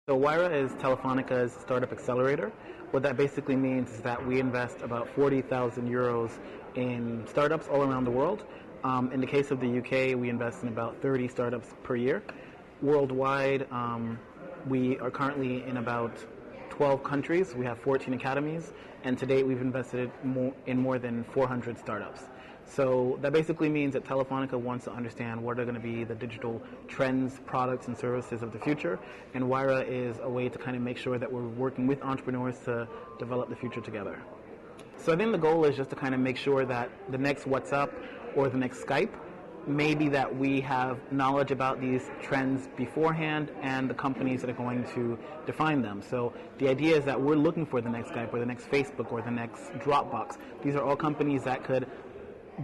So Wayra is Telefonica's startup accelerator. What that basically means is that we invest about 40,000 euros in startups all around the world. In the case of the UK, we invest in about 30 startups per year. Worldwide, we are currently in about 12 countries. We have 14 academies, and to date we've invested in more than 400 startups. So that basically means that Telefonica wants to understand what are going to be the digital trends, products, and services of the future, and Wayra is a way to kind of make sure that we're working with entrepreneurs to develop the future together. So I think the goal is just to kind of make sure that the next WhatsApp or the next Skype, maybe that we have knowledge about these trends beforehand and the companies that are going to define them. So the idea is that we're looking for the next Skype or the next Facebook or the next Dropbox. These are all companies that could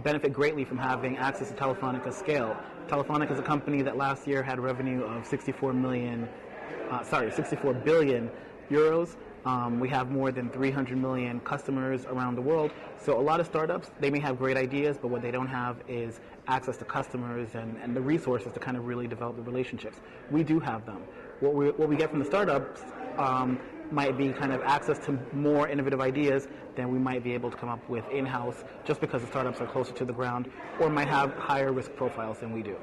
benefit greatly from having access to Telefonica's scale. Telefonica is a company that last year had revenue of 64 billion euros. We have more than 300 million customers around the world. So a lot of startups, they may have great ideas, but what they don't have is access to customers and the resources to kind of really develop the relationships. We do have them. What we get from the startups might be kind of access to more innovative ideas than we might be able to come up with in-house just because the startups are closer to the ground or might have higher risk profiles than we do.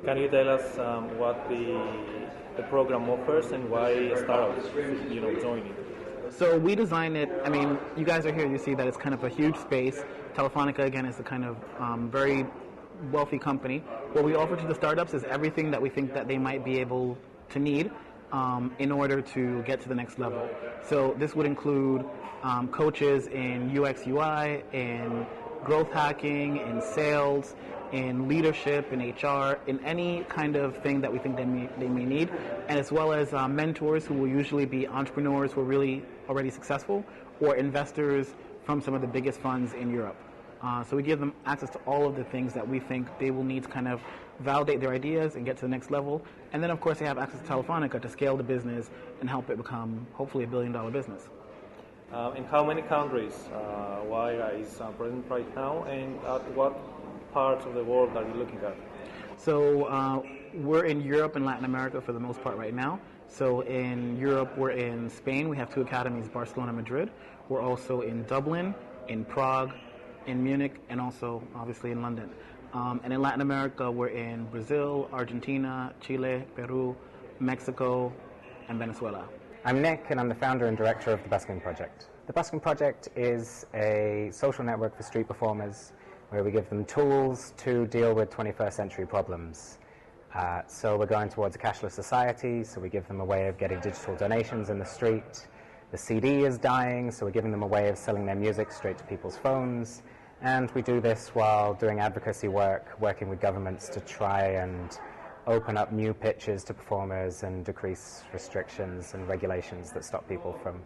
Can you tell us what the program offers and why startups join it? So we design it, I mean, you guys are here, you see that it's kind of a huge space. Telefonica, again, is a kind of very wealthy company. What we offer to the startups is everything that we think that they might be able to need in order to get to the next level. So this would include coaches in UX, UI, in growth hacking, in sales, in leadership, in HR, in any kind of thing that we think they may need, and as well as mentors who will usually be entrepreneurs who are really already successful or investors from some of the biggest funds in Europe. So we give them access to all of the things that we think they will need to kind of validate their ideas and get to the next level. And then, of course, they have access to Telefonica to scale the business and help it become, hopefully, $1 billion business. In how many countries Wayra is present right now, and at what parts of the world are you looking at? So we're in Europe and Latin America for the most part right now. So in Europe, we're in Spain. We have 2 academies, Barcelona and Madrid. We're also in Dublin, in Prague, in Munich, and also, obviously, in London. And in Latin America, we're in Brazil, Argentina, Chile, Peru, Mexico, and Venezuela. I'm Nick, and I'm the founder and director of the Busking Project. The Busking Project is a social network for street performers where we give them tools to deal with 21st century problems. So we're going towards a cashless society, so we give them a way of getting digital donations in the street. The CD is dying, so we're giving them a way of selling their music straight to people's phones. And we do this while doing advocacy work, working with governments to try and open up new pitches to performers and decrease restrictions and regulations that stop people from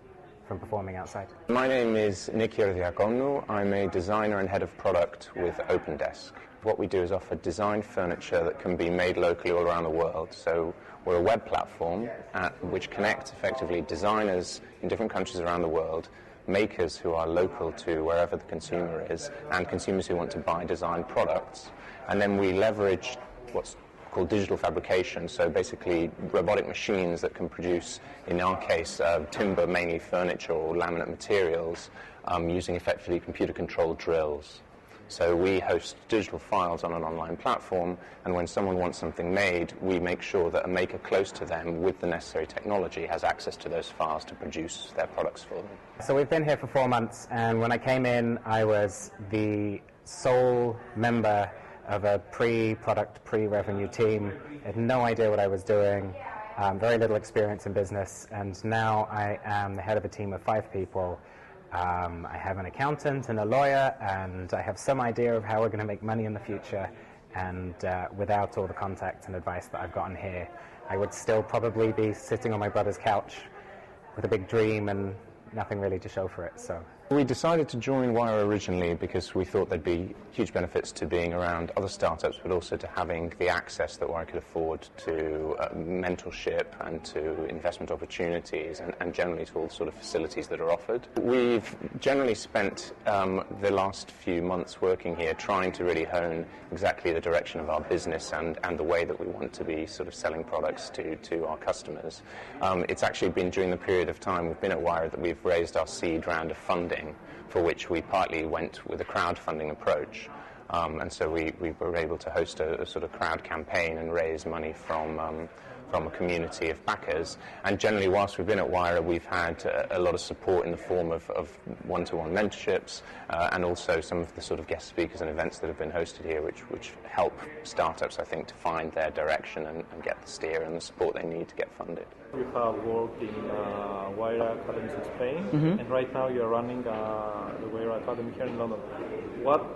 performing outside. My name is Nick Diaconou. I'm a designer and head of product with OpenDesk. What we do is offer design furniture that can be made locally all around the world. So we're a web platform which connects effectively designers in different countries around the world, makers who are local to wherever the consumer is, and consumers who want to buy design products. And then we leverage what's called digital fabrication, so basically robotic machines that can produce, in our case, timber, mainly furniture or laminate materials, using effectively computer-controlled drills. So we host digital files on an online platform, and when someone wants something made, we make sure that a maker close to them with the necessary technology has access to those files to produce their products for them. So we've been here for 4 months, and when I came in, I was the sole member of a pre-product, pre-revenue team. I had no idea what I was doing, very little experience in business, and now I am the head of a team of 5 people. I have an accountant and a lawyer, and I have some idea of how we're going to make money in the future, and without all the contact and advice that I've gotten here, I would still probably be sitting on my brother's couch with a big dream and nothing really to show for it. So We decided to join Wayra originally because we thought there'd be huge benefits to being around other startups, but also to having the access that Wayra could afford to mentorship and to investment opportunities and generally to all the sort of facilities that are offered. We've generally spent the last few months working here trying to really hone exactly the direction of our business and the way that we want to be sort of selling products to our customers. It's actually been during the period of time we've been at Wayra that we've raised our seed round of funding, for which we partly went with a crowdfunding approach. And so we were able to host a sort of crowd campaign and raise money from a community of backers. And generally, whilst we've been at Wayra, we've had a lot of support in the form of one-to-one mentorships and also some of the sort of guest speakers and events that have been hosted here, which help startups, I think, to find their direction and get the steer and the support they need to get funded. You have worked in Wayra Academies in Spain, and right now you're running the Wayra Academy here in London. What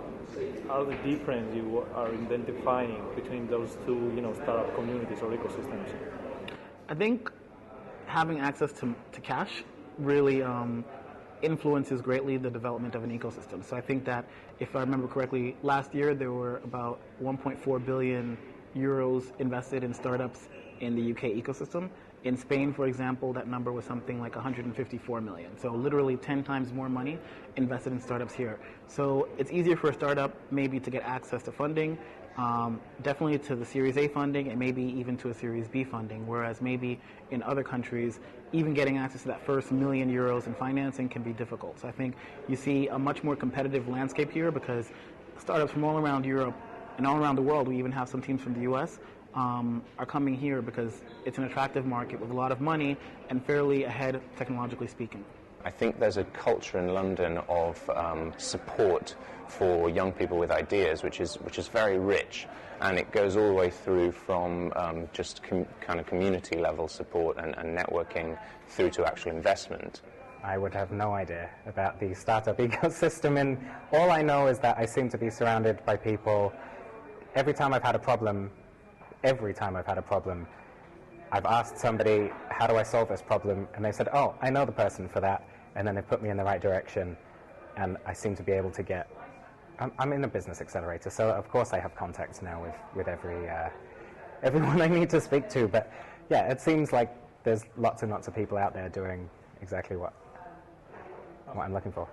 are the differences you are identifying between those two, startup communities or ecosystems? I think having access to cash really influences greatly the development of an ecosystem. So I think that, if I remember correctly, last year there were about 1.4 billion euros invested in startups in the UK ecosystem. In Spain, for example, that number was something like 154 million. So literally 10 times more money invested in startups here. So it's easier for a startup maybe to get access to funding, definitely to the Series A funding and maybe even to a Series B funding, whereas maybe in other countries, even getting access to that first €1 million in financing can be difficult. So I think you see a much more competitive landscape here because startups from all around Europe and all around the world, we even have some teams from the US, are coming here because it's an attractive market with a lot of money and fairly ahead technologically speaking. I think there's a culture in London of support for young people with ideas, which is very rich, and it goes all the way through from just kind of community level support and networking through to actual investment. I would have no idea about the startup ecosystem, and all I know is that I seem to be surrounded by people. Every time I've had a problem, I've asked somebody, how do I solve this problem? And they said, oh, I know the person for that. And then they put me in the right direction. And I seem to be able to get... I'm in a business accelerator, so of course I have contacts now with everyone I need to speak to. But yeah, it seems like there's lots and lots of people out there doing exactly what I'm looking for.